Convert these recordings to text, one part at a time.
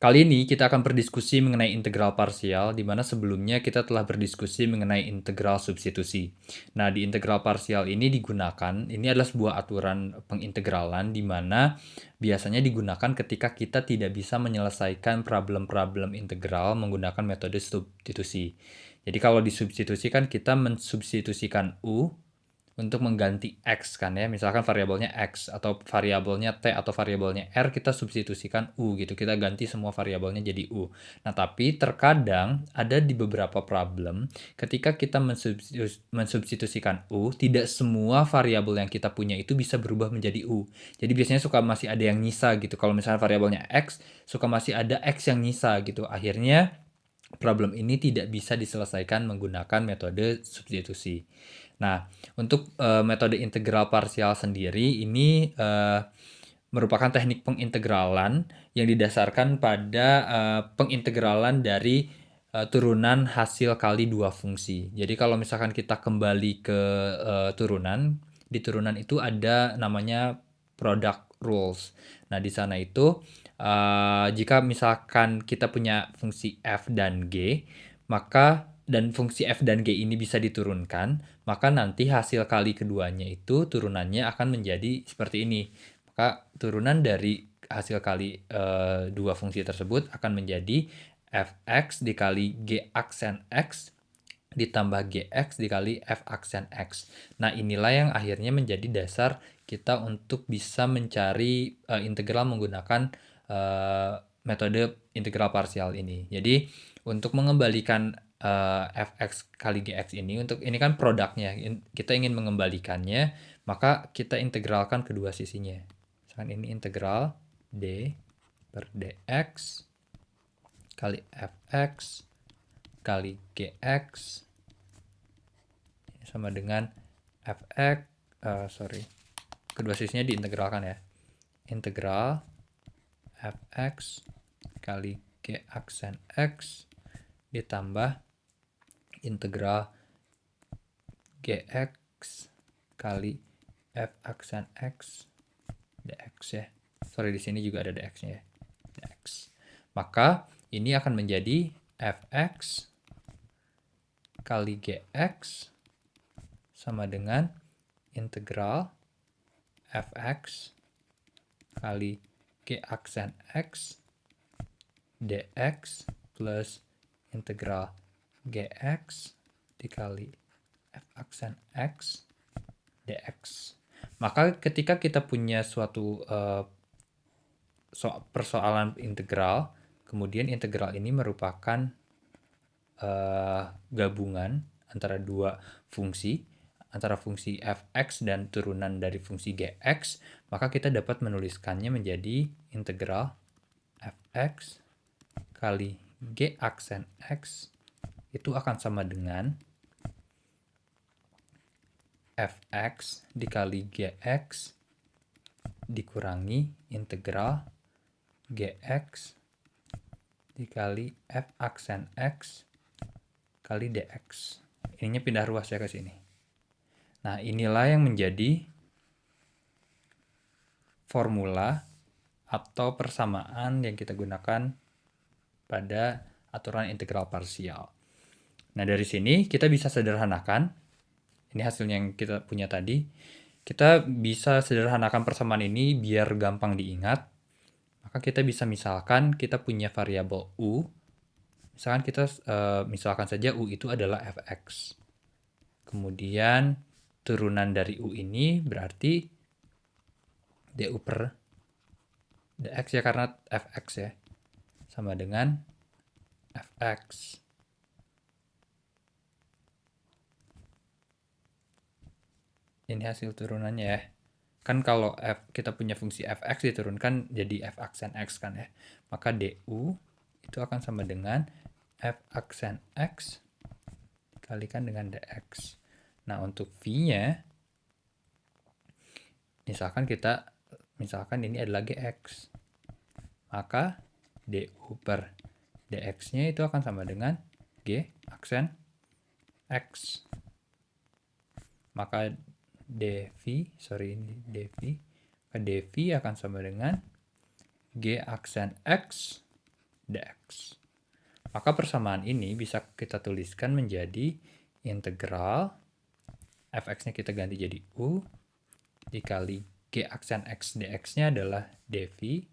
Kali ini kita akan berdiskusi mengenai integral parsial, di mana sebelumnya kita telah berdiskusi mengenai integral substitusi. Nah, di integral parsial ini ini adalah sebuah aturan pengintegralan di mana biasanya digunakan ketika kita tidak bisa menyelesaikan problem-problem integral menggunakan metode substitusi. Jadi kalau disubstitusi kan kita mensubstitusikan U untuk mengganti X kan ya, misalkan variabelnya X atau variabelnya T atau variabelnya R, kita substitusikan U gitu, kita ganti semua variabelnya jadi U. Nah, tapi terkadang ada di beberapa problem, ketika kita mensubstitusikan U, tidak semua variabel yang kita punya itu bisa berubah menjadi U. Jadi biasanya suka masih ada yang nyisa gitu, kalau misalnya variabelnya X, suka masih ada X yang nyisa gitu. Akhirnya, problem ini tidak bisa diselesaikan menggunakan metode substitusi. Nah, untuk metode integral parsial sendiri ini merupakan teknik pengintegralan yang didasarkan pada pengintegralan dari turunan hasil kali dua fungsi. Jadi kalau misalkan kita kembali ke turunan, di turunan itu ada namanya product rules. Nah, di sana itu jika misalkan kita punya fungsi f dan g, maka dan fungsi f dan g ini bisa diturunkan, maka nanti hasil kali keduanya itu turunannya akan menjadi seperti ini. Maka turunan dari hasil kali dua fungsi tersebut akan menjadi fx dikali g aksen x ditambah gx dikali f aksen x. Nah, inilah yang akhirnya menjadi dasar kita untuk bisa mencari integral menggunakan metode integral parsial ini. Jadi, untuk mengembalikan fx kali gx ini kan produknya, kita ingin mengembalikannya, maka kita integralkan kedua sisinya. Misalkan ini integral d per dx kali fx kali gx sama dengan fx, kedua sisinya diintegralkan ya. Integral fx kali g aksen x ditambah integral gx kali f aksen x dx ya. Di sini juga ada dx-nya ya. Dx. Maka ini akan menjadi fx kali gx sama dengan integral fx kali g aksen x dx plus integral gx dikali f aksen x dx. Maka ketika kita punya suatu persoalan integral, kemudian integral ini merupakan gabungan antara dua fungsi, antara fungsi fx dan turunan dari fungsi gx, maka kita dapat menuliskannya menjadi integral fx kali g aksen x itu akan sama dengan fx dikali gx dikurangi integral gx dikali f aksen x kali dx. Ininya pindah ruas ya ke sini. Nah, inilah yang menjadi formula atau persamaan yang kita gunakan pada aturan integral parsial. Nah, dari sini kita bisa sederhanakan. Ini hasilnya yang kita punya tadi. Kita bisa sederhanakan persamaan ini biar gampang diingat. Maka kita bisa misalkan kita punya variabel u. Misalkan kita misalkan saja u itu adalah fx. Kemudian turunan dari u ini berarti du per dx ya, karena fx ya, sama dengan fx. Ini hasil turunannya ya. Kan kalau kita punya fungsi fx diturunkan jadi f aksen x kan ya. Maka du itu akan sama dengan f aksen x dikalikan dengan dx. Nah, untuk v-nya, misalkan ini adalah gx. Maka du per dx-nya itu akan sama dengan g aksen x. Maka dv akan sama dengan g aksen x dx. Maka persamaan ini bisa kita tuliskan menjadi integral fx-nya kita ganti jadi u dikali g aksen x dx-nya adalah dv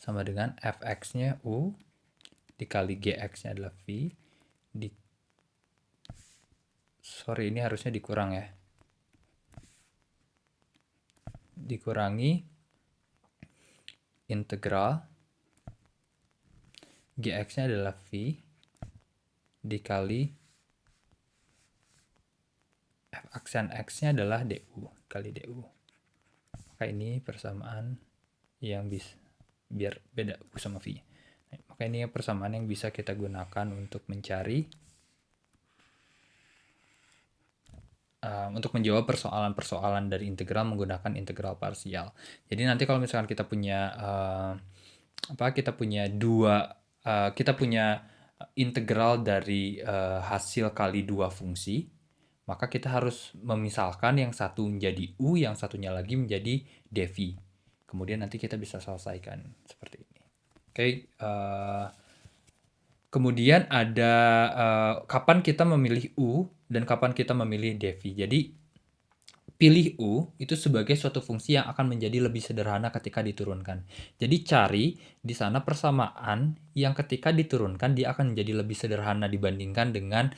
sama dengan fx-nya u dikali gx-nya adalah v sorry ini harusnya dikurang ya, dikurangi integral gx-nya adalah v dikali f aksen x-nya adalah du kali du. Maka ini persamaan yang bisa biar beda u sama v-nya. Maka ini persamaan yang bisa kita gunakan untuk mencari untuk menjawab persoalan-persoalan dari integral menggunakan integral parsial. Jadi nanti kalau misalkan kita punya kita punya integral dari hasil kali dua fungsi, maka kita harus memisalkan yang satu menjadi u, yang satunya lagi menjadi dv. Kemudian nanti kita bisa selesaikan seperti ini. Oke, kemudian ada kapan kita memilih u dan kapan kita memilih dv. Jadi pilih u itu sebagai suatu fungsi yang akan menjadi lebih sederhana ketika diturunkan. Jadi cari di sana persamaan yang ketika diturunkan dia akan menjadi lebih sederhana dibandingkan dengan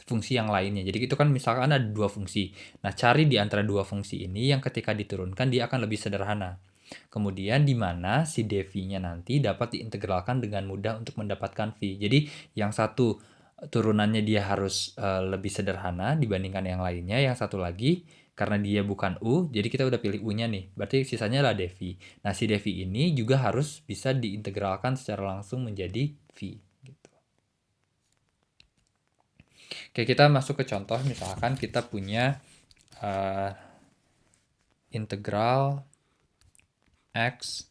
fungsi yang lainnya. Jadi itu kan misalkan ada dua fungsi. Nah, cari di antara dua fungsi ini yang ketika diturunkan dia akan lebih sederhana. Kemudian di mana si dv-nya nanti dapat diintegralkan dengan mudah untuk mendapatkan v. Jadi yang satu turunannya dia harus lebih sederhana dibandingkan yang lainnya. Yang satu lagi karena dia bukan u, jadi kita udah pilih u-nya nih. Berarti sisanya adalah dv. Nah, si dv ini juga harus bisa diintegralkan secara langsung menjadi v. Oke, kita masuk ke contoh. Misalkan kita punya integral x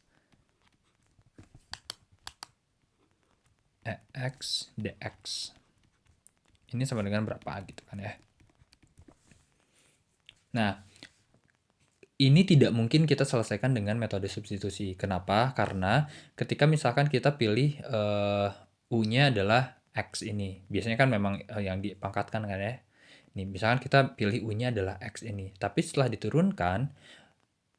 dx. Ini sama dengan berapa gitu kan ya. Nah, ini tidak mungkin kita selesaikan dengan metode substitusi. Kenapa? Karena ketika misalkan kita pilih u-nya adalah x ini. Biasanya kan memang yang dipangkatkan kan ya. Nih, misalkan kita pilih u-nya adalah x ini. Tapi setelah diturunkan,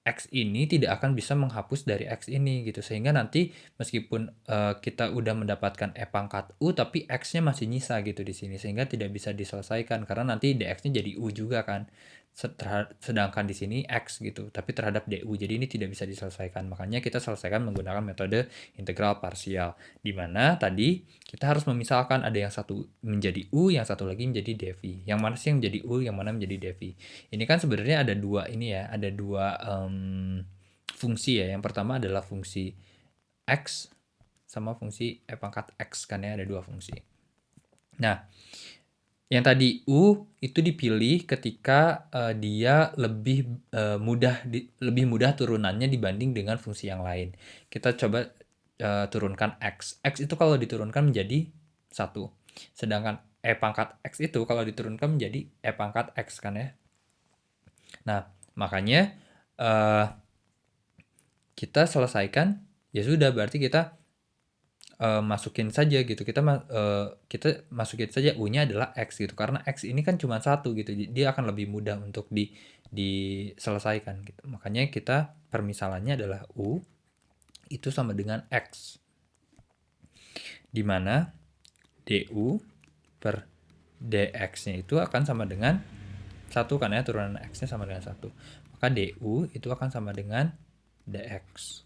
x ini tidak akan bisa menghapus dari x ini gitu. Sehingga nanti meskipun kita udah mendapatkan e pangkat u, tapi x-nya masih nyisa gitu di sini. Sehingga tidak bisa diselesaikan karena nanti dx-nya jadi u juga kan. Sedangkan di sini x gitu, tapi terhadap du. Jadi ini tidak bisa diselesaikan. Makanya kita selesaikan menggunakan metode integral parsial. Di mana tadi kita harus memisalkan ada yang satu menjadi u, yang satu lagi menjadi dv. Yang mana sih yang menjadi u, yang mana menjadi dv? Ini kan sebenarnya ada dua ini ya, ada dua fungsi ya. Yang pertama adalah fungsi x sama fungsi e pangkat x kan ya, ada dua fungsi. Nah, yang tadi u itu dipilih ketika dia lebih mudah turunannya dibanding dengan fungsi yang lain. Kita coba turunkan x. X itu kalau diturunkan menjadi 1. Sedangkan e pangkat x itu kalau diturunkan menjadi e pangkat x kan ya. Nah, makanya kita selesaikan, ya sudah berarti kita masukin saja gitu. Kita masukin saja u-nya adalah x gitu. Karena x ini kan cuma 1 gitu. Dia akan lebih mudah untuk diselesaikan gitu. Makanya kita permisalannya adalah u itu sama dengan x. Di mana du per dx-nya itu akan sama dengan 1 kan ya, turunan x-nya sama dengan 1. Maka du itu akan sama dengan dx.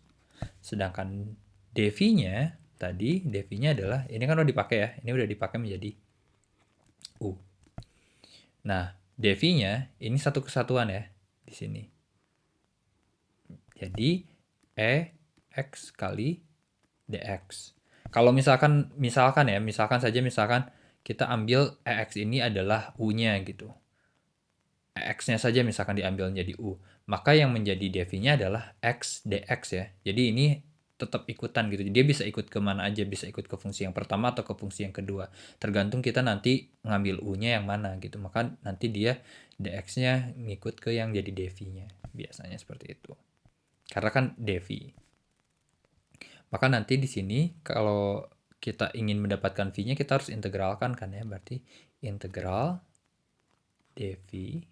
Sedangkan dv-nya tadi, dv-nya adalah, ini kan udah dipakai ya, ini udah dipakai menjadi u. Nah, dv-nya ini satu kesatuan ya, di sini. Jadi, x kali dx. Kalau misalkan kita ambil x ini adalah u-nya gitu. X-nya saja misalkan diambil menjadi u. Maka yang menjadi dv-nya adalah x dx ya. Jadi ini tetap ikutan gitu. Dia bisa ikut ke mana aja, bisa ikut ke fungsi yang pertama atau ke fungsi yang kedua. Tergantung kita nanti ngambil u-nya yang mana gitu. Maka nanti dia dx-nya ngikut ke yang jadi dv-nya. Biasanya seperti itu. karena kan dv. Maka nanti di sini kalau kita ingin mendapatkan v-nya kita harus integralkan kan ya, berarti integral dv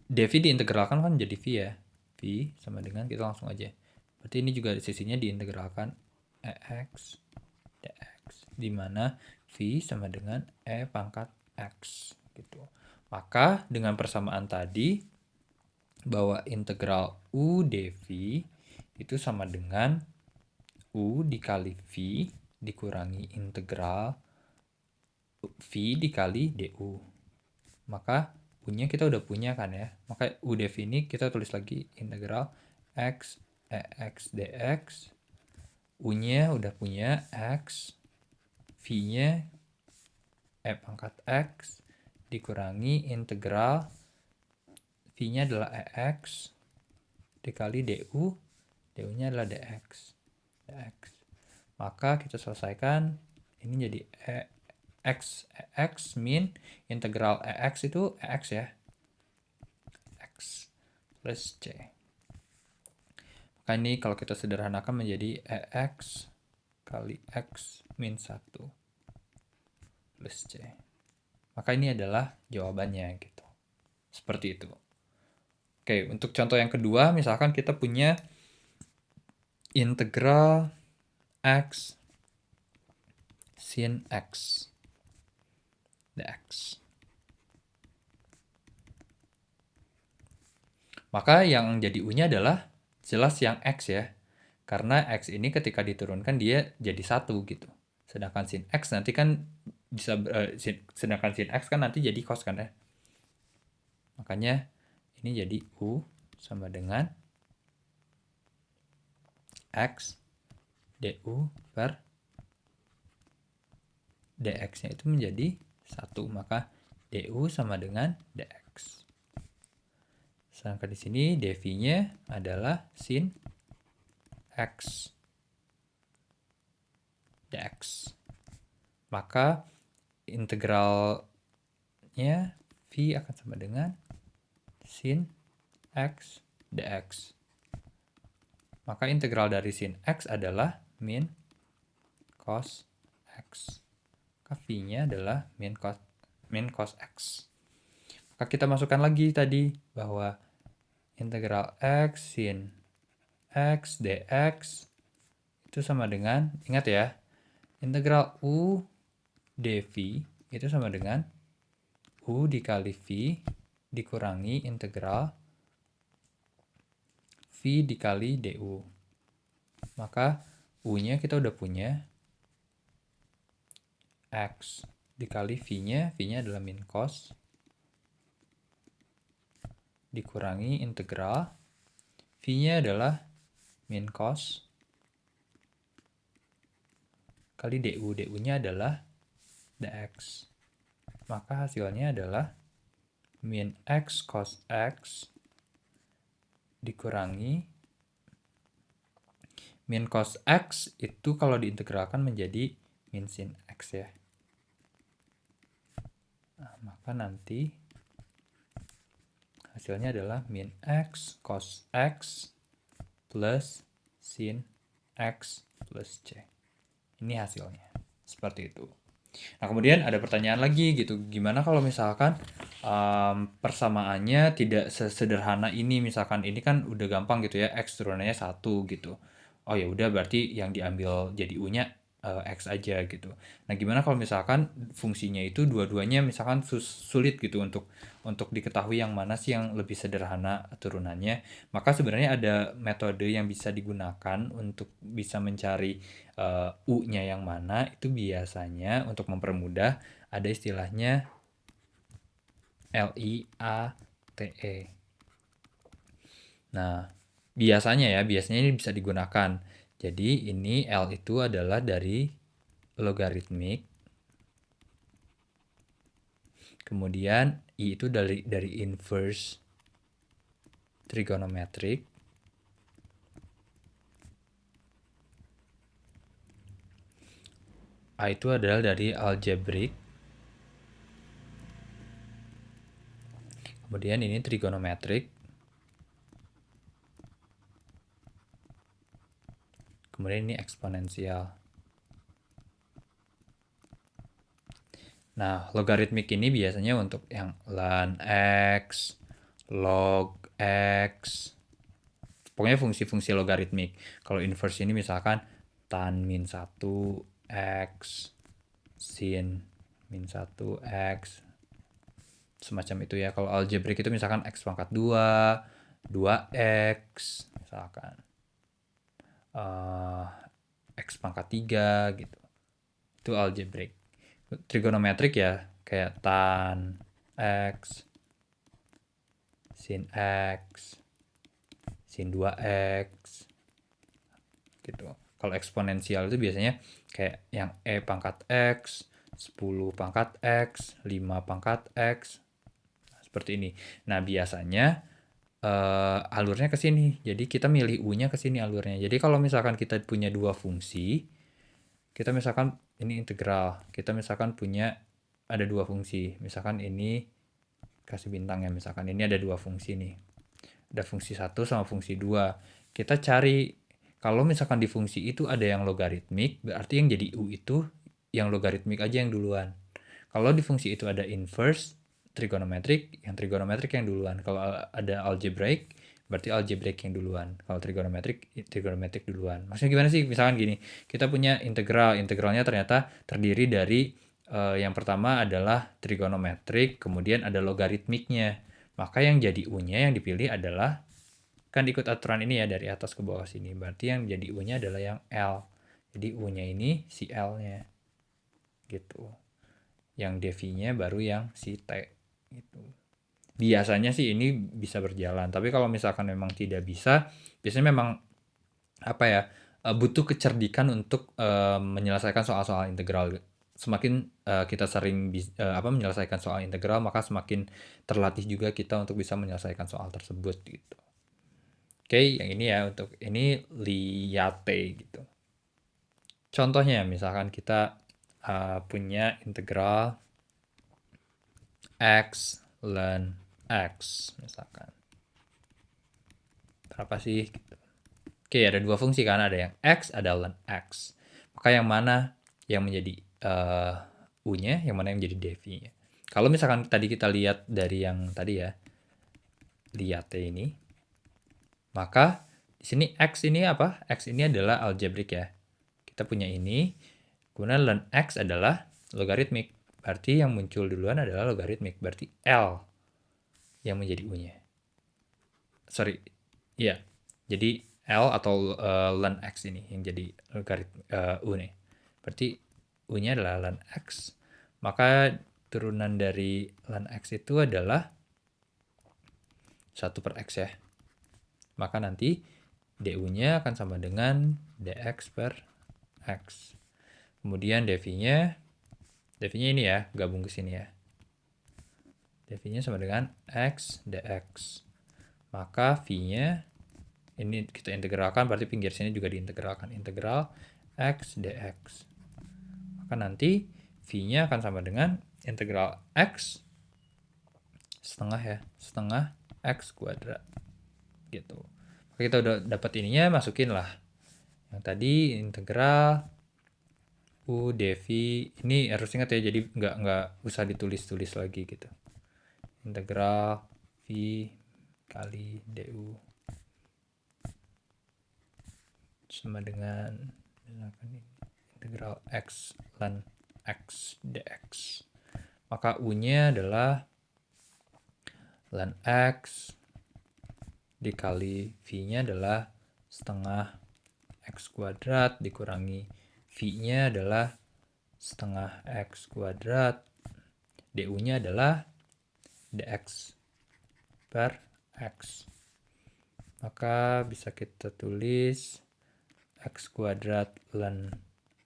dv diintegralkan kan jadi v ya, v sama dengan, kita langsung aja, berarti ini juga sisinya diintegralkan x dx, dimana v sama dengan e pangkat x gitu. Maka dengan persamaan tadi bahwa integral u dv itu sama dengan u dikali v dikurangi integral v dikali du. Maka u-nya kita udah punya kan ya. Maka u dv ini kita tulis lagi integral x ex dx. U-nya udah punya x, v-nya e pangkat x dikurangi integral v-nya adalah ex dikali du, du-nya adalah dx. Maka kita selesaikan, ini jadi ex min integral ex itu ex ya, x plus c. Maka ini kalau kita sederhanakan menjadi ex kali x min 1 plus c. Maka ini adalah jawabannya gitu. Seperti itu. Oke, untuk contoh yang kedua, misalkan kita punya integral x sin x dx. Maka yang jadi u-nya adalah jelas yang x ya. Karena x ini ketika diturunkan dia jadi 1 gitu. Sedangkan sin x nanti kan bisa sedangkan sin x kan nanti jadi cos kan ya. Makanya ini jadi u sama dengan x du per dx-nya itu menjadi 1. Maka du sama dengan dx. Sedangkan di sini dv-nya adalah sin x dx. Maka integralnya v akan sama dengan sin x dx. Maka integral dari sin x adalah min cos x. Maka v-nya adalah min cos x. Maka kita masukkan lagi tadi bahwa integral x sin x dx itu sama dengan, ingat ya, integral u dv itu sama dengan u dikali v dikurangi integral v dikali du. Maka u-nya kita udah punya x dikali v-nya adalah min cos dikurangi integral v-nya adalah min cos kali du, du-nya adalah dx. Maka hasilnya adalah min x cos x dikurangi min cos x itu kalau diintegralkan menjadi min sin x ya. Nah, maka nanti hasilnya adalah min x cos x plus sin x plus c. Ini hasilnya. Seperti itu. Nah, kemudian ada pertanyaan lagi gitu. Gimana kalau misalkan persamaannya tidak sesederhana ini, misalkan ini kan udah gampang gitu ya, x turunannya 1 gitu. Oh ya udah berarti yang diambil jadi u-nya x aja gitu. Nah, gimana kalau misalkan fungsinya itu dua-duanya misalkan sulit gitu untuk diketahui yang mana sih yang lebih sederhana turunannya. Maka sebenarnya ada metode yang bisa digunakan untuk bisa mencari u-nya yang mana. Itu biasanya untuk mempermudah ada istilahnya LIATE. Nah, biasanya ini bisa digunakan. Jadi ini L itu adalah dari logaritmik. Kemudian I itu dari inverse trigonometric. A itu adalah dari algebraic. Kemudian ini trigonometrik. Kemudian ini eksponensial. Nah, logaritmik ini biasanya untuk yang ln x, log x, pokoknya fungsi-fungsi logaritmik. Kalau inverse ini misalkan tan min 1 x, sin min 1 x, semacam itu ya. Kalau algebrik itu misalkan x pangkat 2, 2x, misalkan x pangkat 3 gitu. Itu algebrik. Trigonometrik ya kayak tan x, sin x, sin 2x gitu. Kalau eksponensial itu biasanya kayak yang e pangkat x, 10 pangkat x, 5 pangkat x, seperti ini. Nah, biasanya alurnya ke sini. Jadi kita milih u-nya ke sini alurnya. Jadi kalau misalkan kita punya dua fungsi, kita misalkan ini integral, kita misalkan punya ada dua fungsi. Misalkan ini kasih bintang ya, misalkan ini ada dua fungsi nih. Ada fungsi 1 sama fungsi 2. Kita cari kalau misalkan di fungsi itu ada yang logaritmik, berarti yang jadi u itu yang logaritmik aja yang duluan. Kalau di fungsi itu ada inverse, trigonometrik yang duluan. Kalau ada algebraic, berarti algebraic yang duluan. Kalau trigonometrik duluan. Maksudnya gimana sih? Misalkan gini, kita punya integralnya ternyata terdiri dari yang pertama adalah trigonometrik, kemudian ada logaritmiknya. Maka yang jadi u-nya yang dipilih adalah, kan ikut aturan ini ya dari atas ke bawah sini. Berarti yang jadi u-nya adalah yang L. Jadi u-nya ini si L-nya. Gitu. Yang dv-nya baru yang si T gitu. Biasanya sih ini bisa berjalan, tapi kalau misalkan memang tidak bisa, biasanya memang apa ya, butuh kecerdikan untuk menyelesaikan soal-soal integral. Semakin kita sering menyelesaikan soal integral, maka semakin terlatih juga kita untuk bisa menyelesaikan soal tersebut gitu. Oke, yang ini ya, untuk ini liate gitu. Contohnya misalkan kita punya integral x ln x misalkan. Berapa sih? Gitu. Oke, ada dua fungsi kan, ada yang x, ada ln x. Maka yang mana yang menjadi u-nya, yang mana yang menjadi dv-nya. Kalau misalkan tadi kita lihat dari yang tadi ya, liate ini, maka di sini x ini apa? X ini adalah algebrik ya. Kita punya ini, kemudian ln x adalah logaritmik. Berarti yang muncul duluan adalah logaritmik. Berarti L yang menjadi u-nya. Sorry, iya. Jadi L atau ln x ini yang jadi logaritmik u nih. Berarti u-nya adalah ln x. Maka turunan dari ln x itu adalah 1 per x ya. Maka nanti du-nya akan sama dengan dx per x. Kemudian dv-nya ini ya, gabung ke sini ya. dv-nya sama dengan x dx. Maka v-nya ini kita integralkan, berarti pinggir sini juga diintegralkan. Integral x dx. Maka nanti v-nya akan sama dengan integral x setengah ya, setengah x kuadrat. Gitu. Maka kita udah dapat ininya, masukin lah. Yang tadi integral u dv, ini harus ingat ya, jadi nggak usah ditulis-tulis lagi gitu. Integral v kali du sama dengan integral x ln x dx. Maka u-nya adalah ln x dikali v-nya adalah setengah x kuadrat dikurangi v-nya adalah setengah x kuadrat, du-nya adalah dx per x. Maka bisa kita tulis x kuadrat ln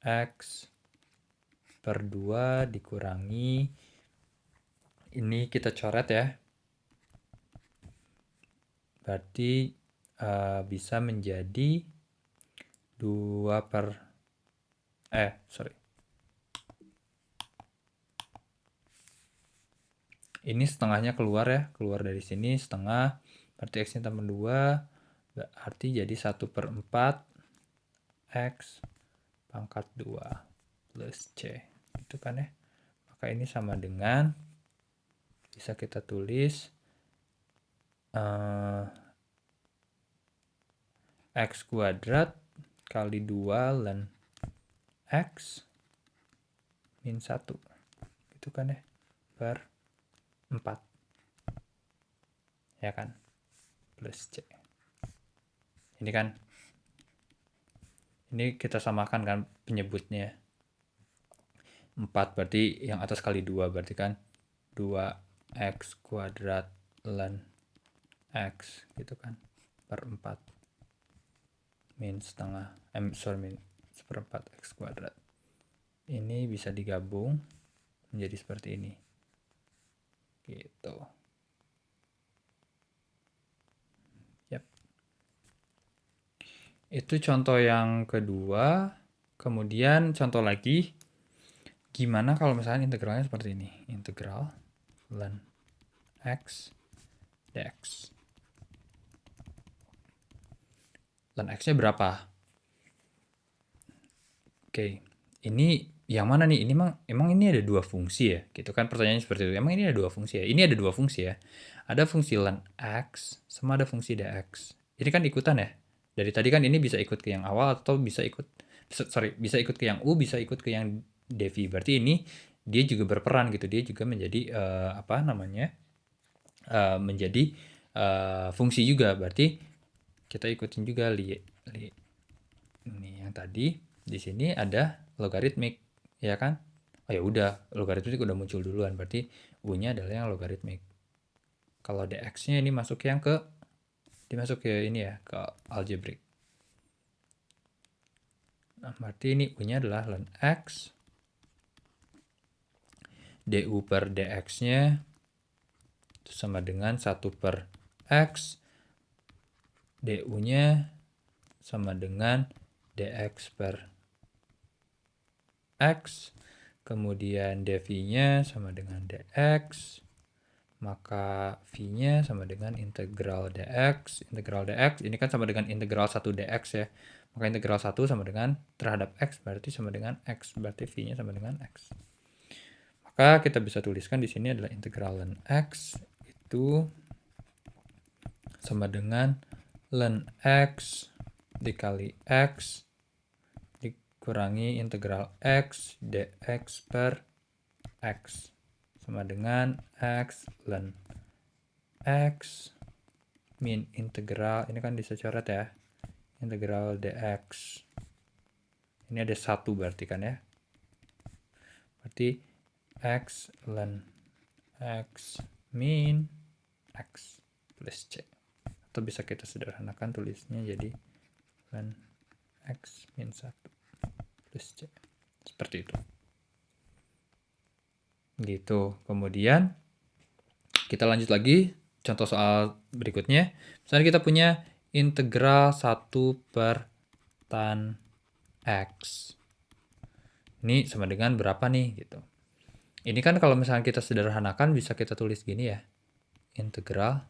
x per 2 dikurangi, ini kita coret ya. Berarti bisa menjadi 2 per Ini setengahnya keluar ya, keluar dari sini setengah, berarti X-nya tambah 2, berarti jadi 1/4 X pangkat 2 plus C. Itu kan ya. Maka ini sama dengan, bisa kita tulis X kuadrat kali 2 ln X min 1. Itu kan ya, per 4. Ya kan? Plus C. Ini kan, ini kita samakan kan penyebutnya. 4 berarti yang atas kali 2 berarti kan 2x kuadrat ln x gitu kan per 4 min setengah min seperempat x kuadrat. Ini bisa digabung menjadi seperti ini gitu. Yap. Itu contoh yang kedua. Kemudian contoh lagi, gimana kalau misalnya integralnya seperti ini, integral ln x dx. Ln x-nya berapa? Oke, ini yang mana nih? Ini emang ini ada dua fungsi ya? Gitu kan pertanyaannya seperti itu. Emang ini ada dua fungsi ya? Ini ada dua fungsi ya. Ada fungsi ln x sama ada fungsi dx. Ini kan ikutan ya. Dari tadi kan ini bisa ikut ke yang awal atau bisa ikut bisa ikut ke yang u, bisa ikut ke yang devi. Berarti ini dia juga berperan gitu. Dia juga menjadi apa namanya? Menjadi fungsi juga. Berarti kita ikutin juga ini yang tadi. Di sini ada logaritmik, ya kan? Oh ya udah, logaritmik udah muncul duluan, berarti u-nya adalah yang logaritmik. Kalau dx-nya ini masuk yang ke dimasuk ke ini ya, ke algebrik. Nah, berarti ini u-nya adalah ln x du per dx-nya itu sama dengan 1 per x, du-nya sama dengan dx per x, kemudian dv-nya sama dengan dx, maka v-nya sama dengan integral dx. Integral dx ini kan sama dengan integral 1 dx ya. Maka integral 1 sama dengan terhadap x berarti sama dengan x, berarti v-nya sama dengan x. Maka kita bisa tuliskan di sini adalah integral ln x itu sama dengan ln x dikali x dikurangi integral x dx per x sama dengan x ln x min integral, ini kan bisa coret ya, integral dx. Ini ada 1 berarti kan ya. Berarti x ln x min x plus c. Atau bisa kita sederhanakan tulisnya jadi ln x min 1 plus c. Seperti itu. Gitu. Kemudian kita lanjut lagi contoh soal berikutnya. Misalnya kita punya integral 1 per tan x. Ini sama dengan berapa nih gitu. Ini kan kalau misalnya kita sederhanakan bisa kita tulis gini ya. Integral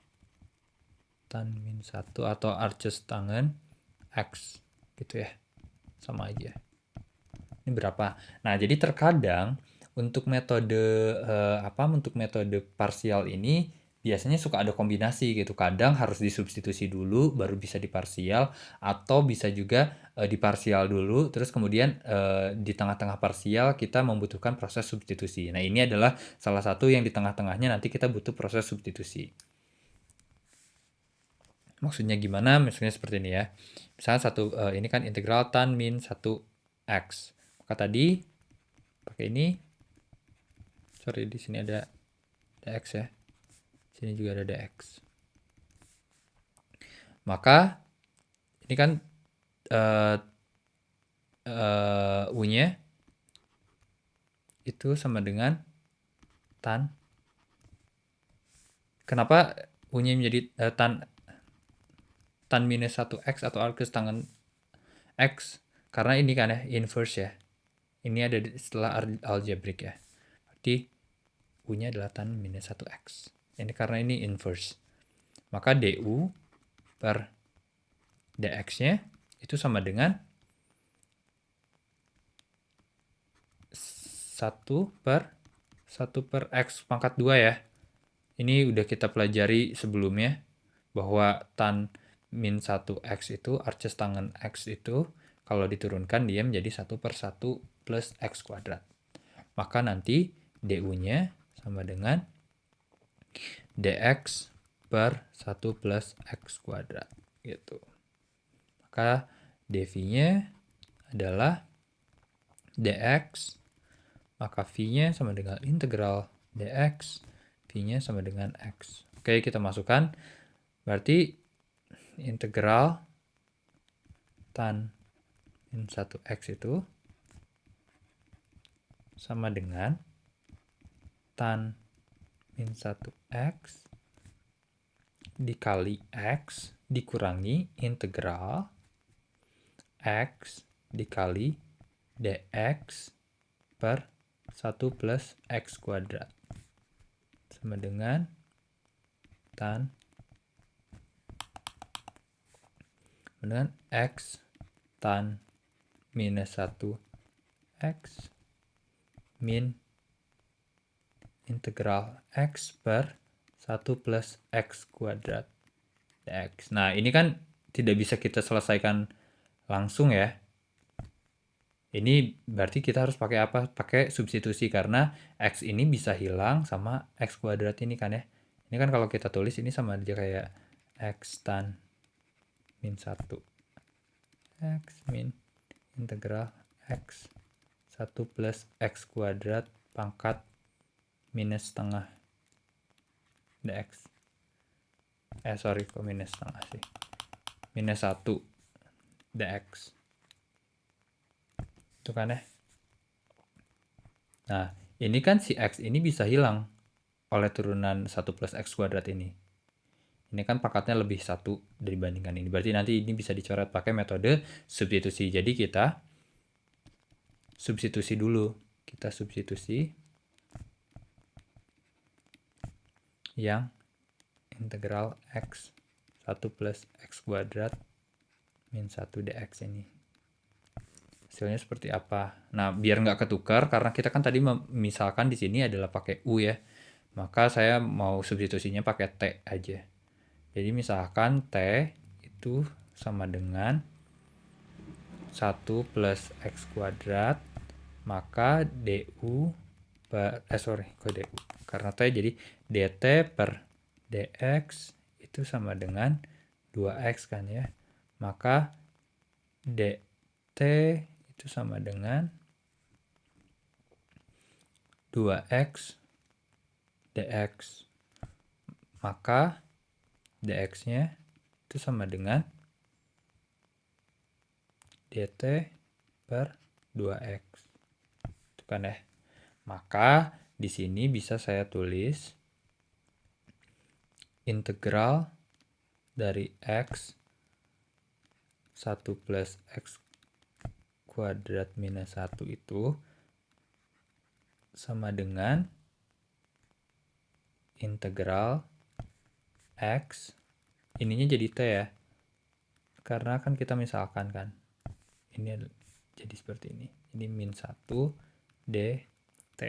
tan min 1 atau arcus tangen x gitu ya. Sama aja. Ini berapa? Nah, jadi terkadang untuk metode untuk metode parsial ini biasanya suka ada kombinasi gitu. Kadang harus disubstitusi dulu baru bisa diparsial, atau bisa juga diparsial dulu terus kemudian di tengah-tengah parsial kita membutuhkan proses substitusi. Nah, ini adalah salah satu yang di tengah-tengahnya nanti kita butuh proses substitusi. Maksudnya gimana? Misalnya seperti ini ya. Misalnya ini kan integral tan min 1x. Maka tadi pakai ini. Sorry, di sini ada dx ya. Sini juga ada dx. Maka ini kan u-nya itu sama dengan tan. Kenapa u-nya menjadi tan minus 1x atau arcus tangen x? Karena ini kan ya inverse ya. Ini ada setelah algebrik ya. Berarti U-nya adalah tan minus 1x. Ini karena ini inverse. Maka du per dx-nya itu sama dengan 1 per x pangkat 2 ya. Ini udah kita pelajari sebelumnya, bahwa tan min 1x itu, arces tangen x itu, kalau diturunkan dia menjadi 1 per 1 plus x kuadrat. Maka nanti du-nya sama dengan dx per 1 plus x kuadrat. Gitu. Maka dv-nya adalah dx, maka v-nya sama dengan integral dx, v-nya sama dengan x. Oke, kita masukkan. Berarti integral tan min 1x itu sama dengan tan min 1x dikali x dikurangi integral x dikali dx per 1 plus x kuadrat sama dengan tan x tan minus 1x min integral x per 1 plus x kuadrat dx. Nah, ini kan tidak bisa kita selesaikan langsung ya. Ini berarti kita harus pakai apa? Pakai substitusi, karena x ini bisa hilang sama x kuadrat ini kan ya. Ini kan kalau kita tulis ini sama aja kayak x tan min 1 x min integral x 1 plus x kuadrat pangkat minus setengah dx. Kok minus setengah sih? Minus 1 dx. Itu kan ya. Nah, ini kan si x ini bisa hilang oleh turunan 1 plus x kuadrat ini. Ini kan pangkatnya lebih 1 dibandingkan ini. Berarti nanti ini bisa dicoret pakai metode substitusi. Jadi kita substitusi dulu. Kita substitusi yang integral x 1 plus x kuadrat min 1 dx ini. Hasilnya seperti apa? Nah, biar nggak ketukar, karena kita kan tadi misalkan di sini adalah pakai u ya. Maka saya mau substitusinya pakai t aja. Jadi misalkan t itu sama dengan 1 plus x kuadrat, maka du karena t jadi dt per dx itu sama dengan 2x kan ya. Maka dt itu sama dengan 2x dx. Maka dx-nya itu sama dengan dt per 2x. Itu kan ya. Maka di sini bisa saya tulis integral dari x 1 plus x kuadrat minus 1 itu sama dengan integral x, ininya jadi t ya, karena kan kita misalkan kan ini jadi seperti ini min 1 dt,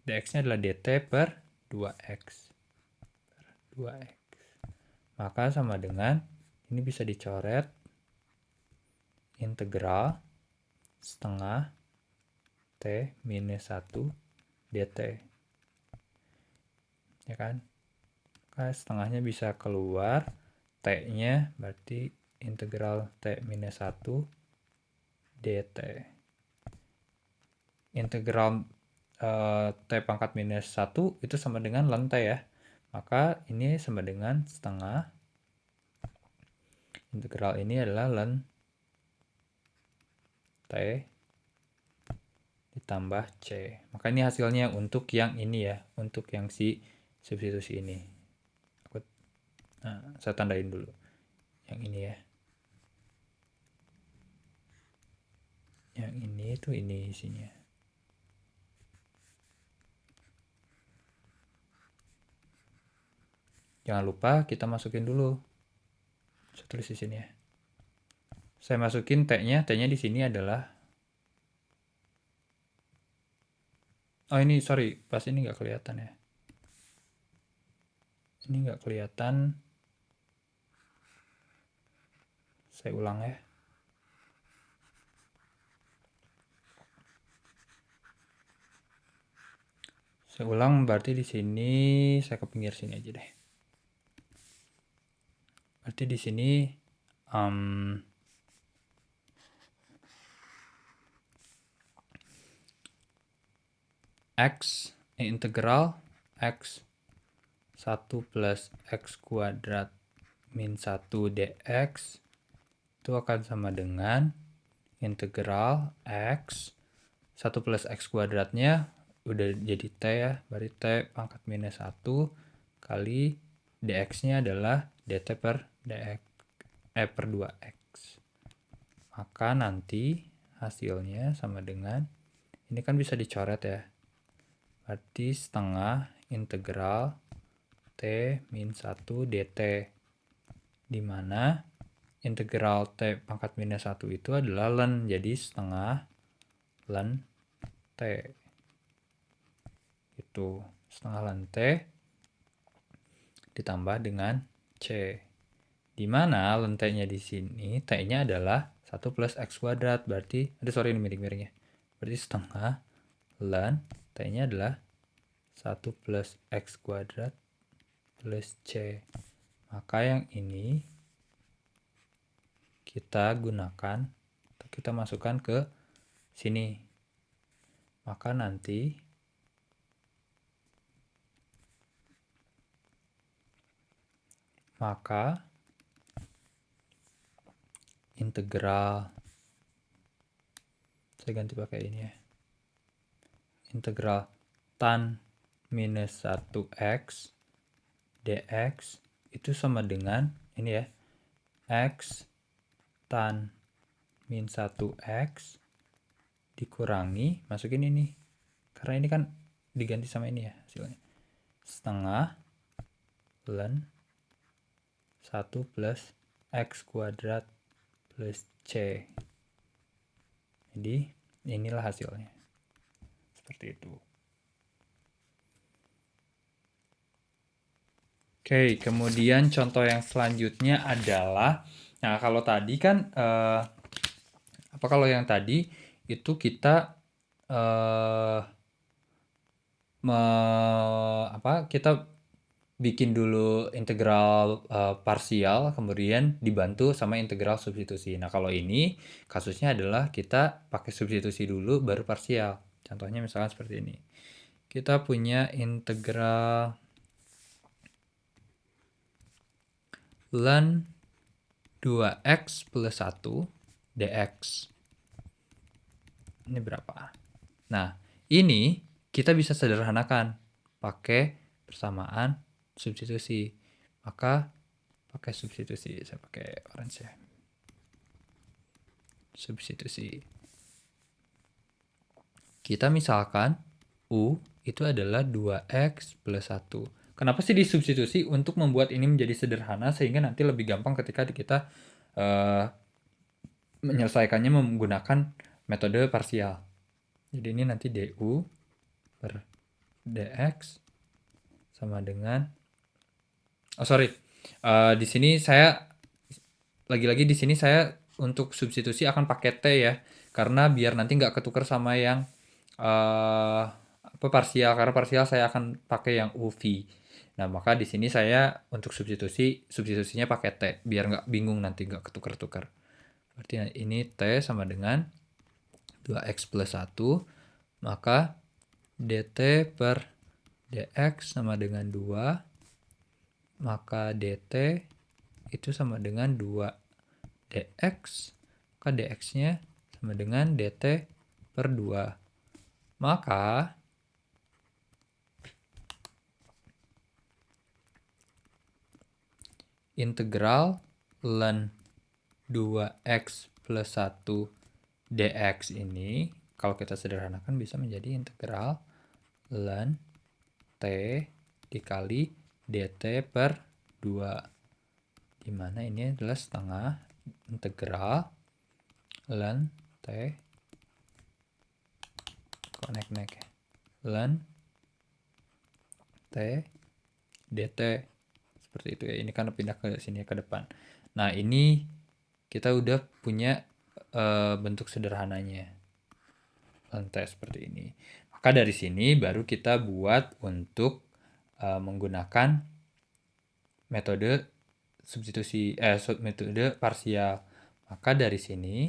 dx-nya adalah dt per 2x, maka sama dengan ini bisa dicoret integral setengah t minus 1 dt, ya kan. Maka setengahnya bisa keluar, t-nya berarti integral t minus 1 dt. Integral t pangkat minus 1 itu sama dengan ln t ya. Maka ini sama dengan setengah integral ini adalah ln t ditambah c. Maka ini hasilnya untuk yang ini ya, untuk yang si substitusi ini. Nah, saya tandain dulu yang ini ya. Yang ini itu ini isinya. Jangan lupa kita masukin dulu. Saya tulis di sini ya. Saya masukin T-nya di sini adalah, oh ini sorry, pas ini nggak kelihatan ya. Ini nggak kelihatan. Saya ulang ya. Saya ulang, berarti di sini saya ke pinggir sini aja deh. Berarti di sini integral x 1 plus x kuadrat min 1 dx itu akan sama dengan integral x 1 plus x kuadratnya udah jadi t ya, berarti t pangkat minus 1 kali dx-nya adalah dt per dx per 2x. Maka nanti hasilnya sama dengan, ini kan bisa dicoret ya, berarti setengah integral t min 1 dt, di mana integral t pangkat minus 1 itu adalah ln, jadi setengah ln t. Itu setengah ln t ditambah dengan c, di mana ln t-nya di sini, t-nya adalah 1 plus x kuadrat, berarti, sorry ini miring-miringnya, berarti setengah ln t-nya adalah 1 plus x kuadrat plus c. Maka yang ini kita gunakan, kita masukkan ke sini. Maka nanti integral, saya ganti pakai ini ya, integral tan minus 1x dx itu sama dengan ini ya, x tan min 1x dikurangi, masukin ini, karena ini kan diganti sama ini ya hasilnya, setengah ln 1 plus x kuadrat plus c. Jadi inilah hasilnya. Seperti itu. Oke, kemudian contoh yang selanjutnya adalah, nah kalau tadi kan, kalau yang tadi itu kita kita bikin dulu integral parsial, kemudian dibantu sama integral substitusi. Nah kalau ini kasusnya adalah kita pakai substitusi dulu baru parsial. Contohnya misalkan seperti ini. Kita punya integral ln 2x plus 1 dx. Ini berapa? Nah, ini kita bisa sederhanakan pakai persamaan substitusi. Maka pakai substitusi, saya pakai orange ya. Substitusi. Kita misalkan U itu adalah 2x plus 1. Kenapa sih disubstitusi? Untuk membuat ini menjadi sederhana sehingga nanti lebih gampang ketika kita menyelesaikannya menggunakan metode parsial. Jadi ini nanti du per dx sama dengan, di sini saya lagi-lagi di sini saya untuk substitusi akan pakai t ya, karena biar nanti nggak ketukar sama yang parsial, karena parsial saya akan pakai yang uv. Nah maka di sini saya untuk substitusinya pakai t biar nggak bingung nanti, nggak ketukar-tukar. Berarti ini t sama dengan 2x plus 1, maka dt per dx sama dengan 2, maka dt itu sama dengan 2 dx, maka dx-nya sama dengan dt per 2. Maka integral ln 2x plus 1 dx ini kalau kita sederhanakan bisa menjadi integral ln t dikali dt per 2, dimana ini adalah setengah integral ln T nek ln T dt, seperti itu ya. Ini kan pindah ke sini ke depan. Nah, ini kita udah punya bentuk sederhananya ln T seperti ini. Maka dari sini baru kita buat untuk menggunakan metode substitusi metode parsial. Maka dari sini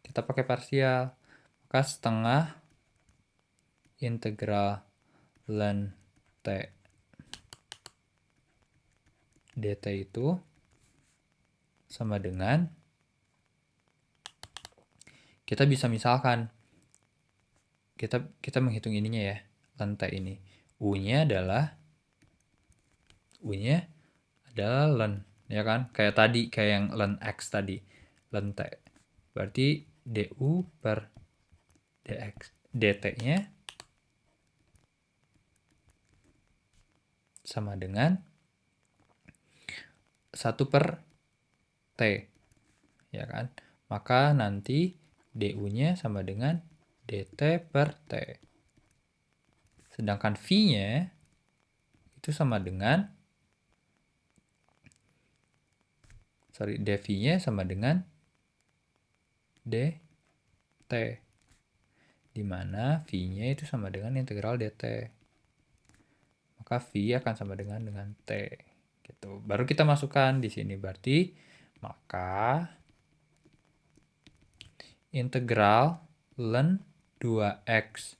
kita pakai parsial. Maka setengah integral ln T dt itu sama dengan, kita bisa misalkan kita menghitung ininya ya, ln T ini. U-nya adalah ln, ya kan? Kayak tadi, kayak yang ln X tadi, ln T. Berarti du per dx, dt-nya sama dengan 1 per T, ya kan? Maka nanti du-nya sama dengan dt per T. Sedangkan V-nya itu sama dengan, dV-nya sama dengan dt, di mana V-nya itu sama dengan integral dt. Maka V akan sama dengan T. Gitu. Baru kita masukkan di sini. Berarti, maka integral ln 2x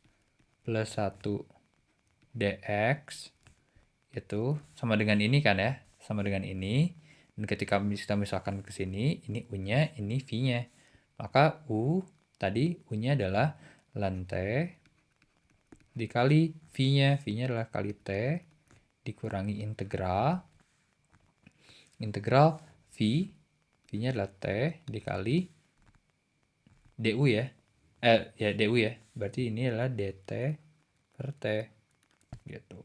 plus 1 dx itu sama dengan ini kan ya, sama dengan ini. Dan ketika kita misalkan ke sini, ini U-nya, ini V-nya. Maka tadi U-nya adalah ln T dikali V-nya. V-nya adalah kali T dikurangi integral V. V-nya adalah T dikali du ya. Du ya. Berarti ini adalah dt per T. Gitu.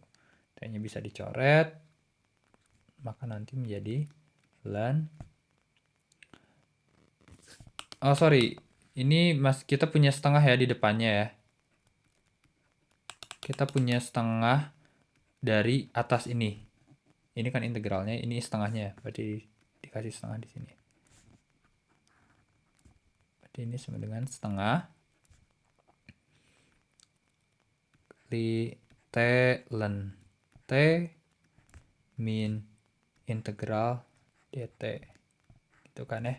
T-nya bisa dicoret. Maka nanti menjadi ln. Oh, sorry. Ini kita punya setengah ya di depannya ya. Kita punya setengah dari atas ini. Ini kan integralnya, ini setengahnya. Berarti dikasih setengah di sini. Berarti ini sama dengan setengah kali T ln T min integral dt. Gitu kan ya.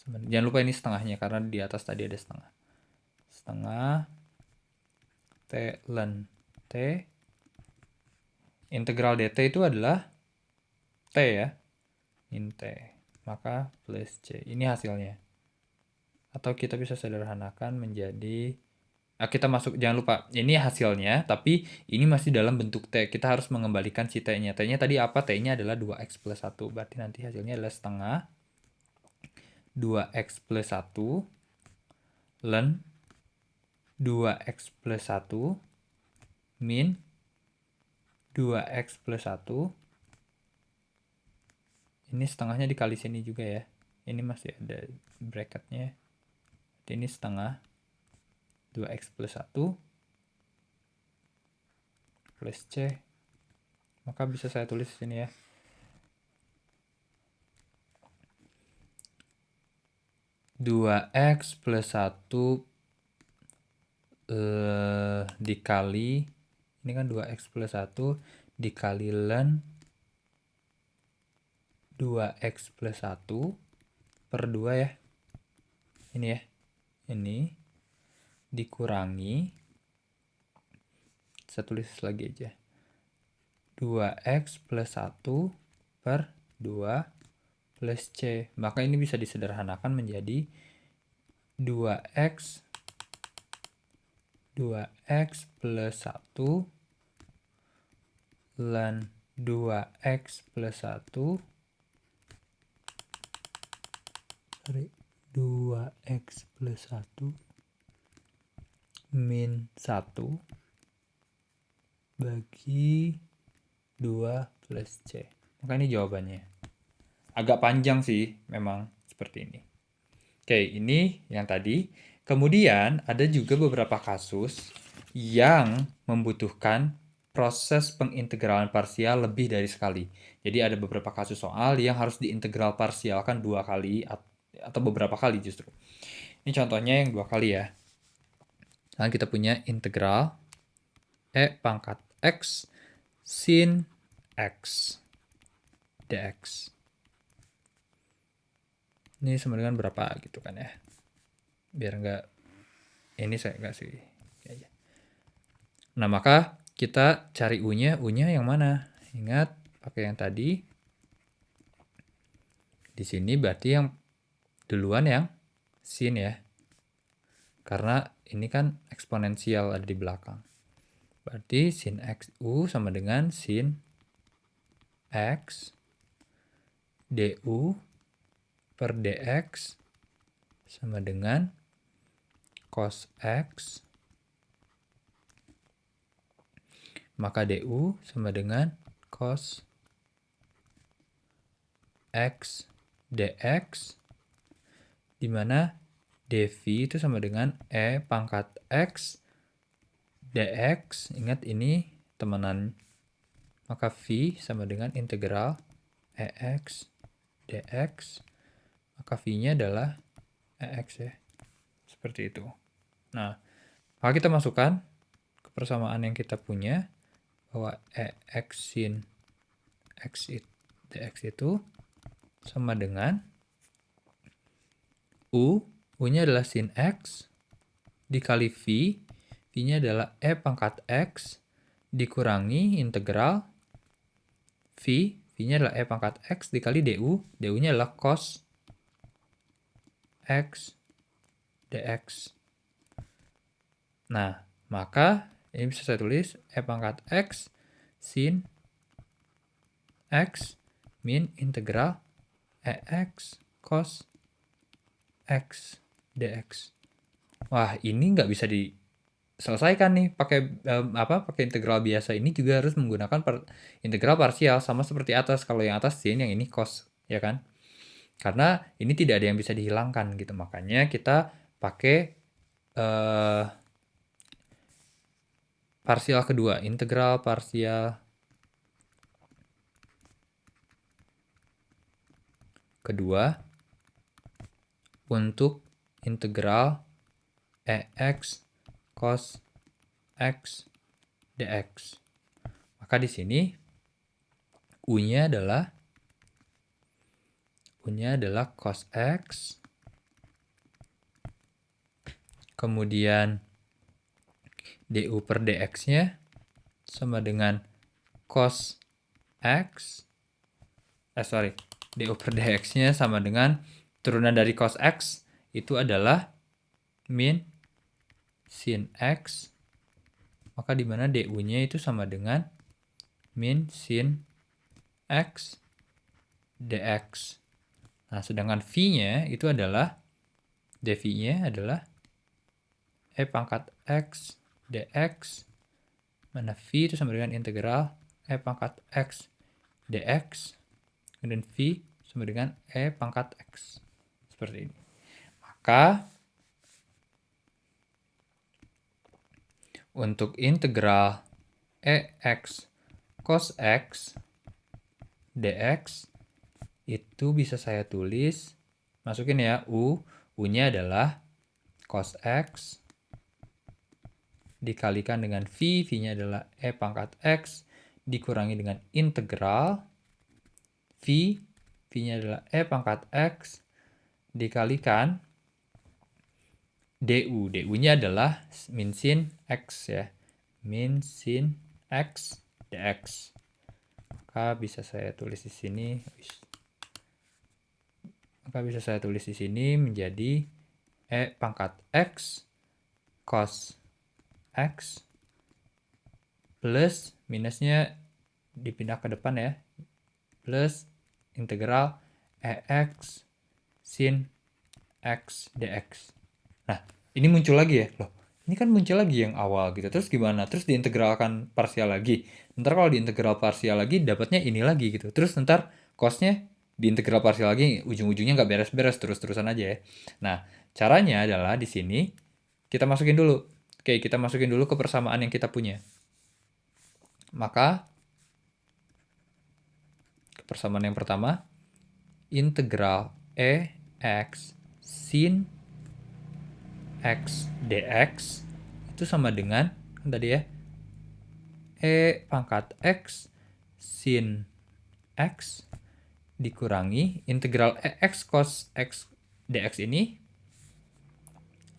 Jangan lupa ini setengahnya karena di atas tadi ada setengah. Setengah T ln T. Integral dt itu adalah T ya. Min T. Maka plus C. Ini hasilnya. Atau kita bisa sederhanakan menjadi, kita masuk, jangan lupa, ini hasilnya, tapi ini masih dalam bentuk T. Kita harus mengembalikan si T-nya. T-nya tadi apa? T-nya adalah 2x plus 1. Berarti nanti hasilnya adalah setengah 2x plus 1 ln 2x plus 1 min 2x plus 1. Ini setengahnya dikali sini juga ya. Ini masih ada bracketnya. Ini setengah 2x plus 1 plus C. Maka bisa saya tulis di sini ya. Dua X plus 1 dikali, ini kan 2x plus 1 dikali ln 2x plus 1 per 2 ya. Ini ya. Ini dikurangi, saya tulis lagi aja. 2x plus 1 per 2 plus C. Maka ini bisa disederhanakan menjadi 2x plus 1 ln 2x plus 1 2x plus 1 min 1 bagi 2 plus C. Maka ini jawabannya. Agak panjang sih memang seperti ini. Oke, ini yang tadi. Kemudian ada juga beberapa kasus yang membutuhkan proses pengintegralan parsial lebih dari sekali. Jadi ada beberapa kasus soal yang harus diintegral parsialkan 2 kali atau beberapa kali justru. Ini contohnya yang 2 kali ya. Nah, kita punya integral E pangkat X sin X dx. Ini sama dengan berapa gitu kan ya. Biar nggak, ini saya nggak sih. Nah, maka kita cari U-nya yang mana? Ingat, pakai yang tadi. Di sini berarti yang duluan yang sin ya. Karena ini kan eksponensial ada di belakang. Berarti sin X U sama dengan sin X du per dx sama dengan cos X. Maka du sama dengan cos X dx, di mana dv itu sama dengan E pangkat X dx. Ingat ini temenan. Maka V sama dengan integral EX dx. Maka V-nya adalah EX ya. Seperti itu. Nah, maka kita masukkan ke persamaan yang kita punya bahwa EX sin X dx itu sama dengan U-nya adalah sin X dikali V, V-nya adalah E pangkat X dikurangi integral V, V-nya adalah E pangkat X dikali du, du-nya adalah cos X dx. Nah, maka ini bisa saya tulis E pangkat X sin X min integral EX cos X dx. Wah, ini nggak bisa diselesaikan nih pakai pakai integral biasa. Ini juga harus menggunakan integral parsial sama seperti atas. Kalau yang atas sin, yang ini cos, ya kan? Karena ini tidak ada yang bisa dihilangkan gitu. Makanya kita pakai parsial kedua, integral parsial kedua untuk integral EX cos X dx. Maka di sini U-nya adalah cos X. Kemudian du per dx-nya sama dengan cos X. Du per dx-nya sama dengan turunan dari cos X itu adalah min sin X. Maka di mana du-nya itu sama dengan min sin X dx. Nah, sedangkan V-nya itu adalah dv-nya adalah E pangkat X dx, mana V itu sama dengan integral E pangkat X dx, kemudian V sama dengan E pangkat X. Seperti ini. Maka untuk integral EX cos X dx itu bisa saya tulis, masukin ya, U-nya adalah cos X dikalikan dengan V, V-nya adalah E pangkat X dikurangi dengan integral V, V-nya adalah E pangkat X dikalikan du, du-nya adalah min sin X ya, min sin X dx. Maka bisa saya tulis di sini, menjadi E pangkat X cos X plus, minusnya dipindah ke depan ya, plus integral EX sin X dx. Nah, ini muncul lagi ya, loh, Ini kan muncul lagi yang awal gitu. Terus gimana? Terus diintegralkan parsial lagi. Ntar kalau diintegral parsial lagi dapatnya ini lagi gitu. Terus ntar cosnya diintegral parsial lagi ujung-ujungnya nggak beres-beres terus-terusan aja ya. Nah, caranya adalah di sini kita masukin dulu. Oke, kita masukin dulu ke persamaan yang kita punya. Maka persamaan yang pertama, integral X sin X dx itu sama dengan kan tadi ya pangkat X sin X dikurangi integral X cos X dx ini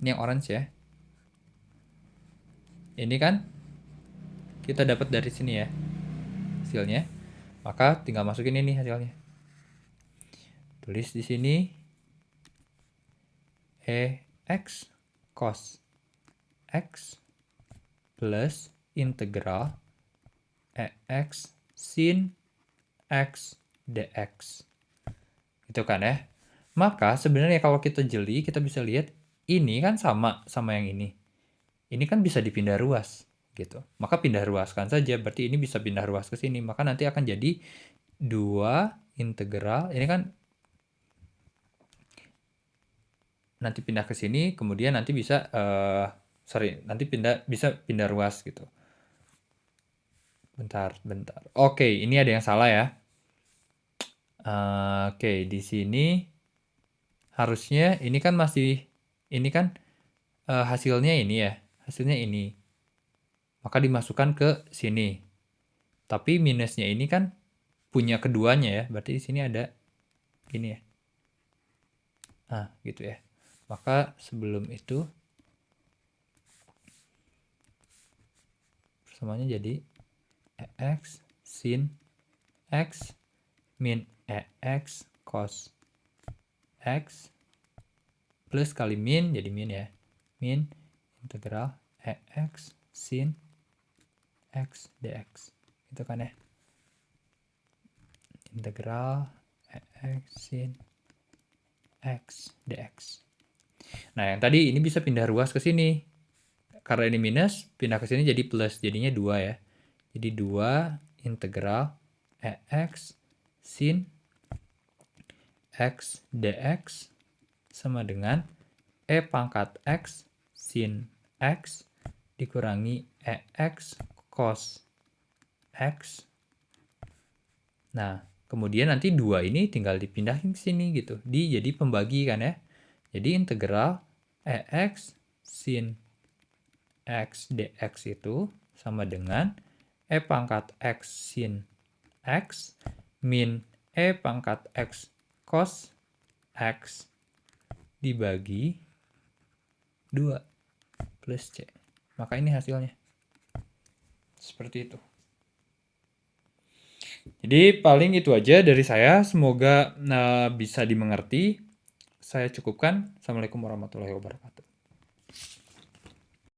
yang orange ya. Ini kan kita dapat dari sini ya hasilnya. Maka tinggal masukin ini hasilnya. Tulis di sini X cos X plus integral X sin X dx. Itu kan ya. Maka sebenarnya kalau kita jeli, kita bisa lihat ini kan sama yang ini. Ini kan bisa dipindah ruas gitu. Maka pindah ruaskan saja, berarti ini bisa pindah ruas ke sini. Maka nanti akan jadi 2 integral, ini kan nanti pindah ke sini, kemudian nanti bisa nanti bisa pindah ruas gitu. Bentar. Oke, ini ada yang salah ya. Oke, di sini harusnya ini kan masih ini kan hasilnya ini ya, hasilnya ini. Maka dimasukkan ke sini. Tapi minusnya ini kan punya keduanya ya, berarti di sini ada ini ya. Nah, gitu ya. Maka sebelum itu persamaannya jadi X sin X min X cos X plus kali min jadi min ya. Min integral X sin X dx. Itu kan ya. Integral X sin X dx. Nah, yang tadi ini bisa pindah ruas ke sini. Karena ini minus, pindah ke sini jadi plus. Jadinya 2 ya. Jadi 2 integral X sin X dx sama dengan pangkat X sin X dikurangi X cos X. Nah, kemudian nanti 2 ini tinggal dipindahin ke sini gitu. Jadi pembagi kan ya. Jadi integral X sin X dx itu sama dengan pangkat X sin X min pangkat X cos X dibagi 2 plus C. Maka ini hasilnya. Seperti itu. Jadi paling itu aja dari saya. Semoga bisa dimengerti. Saya cukupkan. Assalamualaikum warahmatullahi wabarakatuh.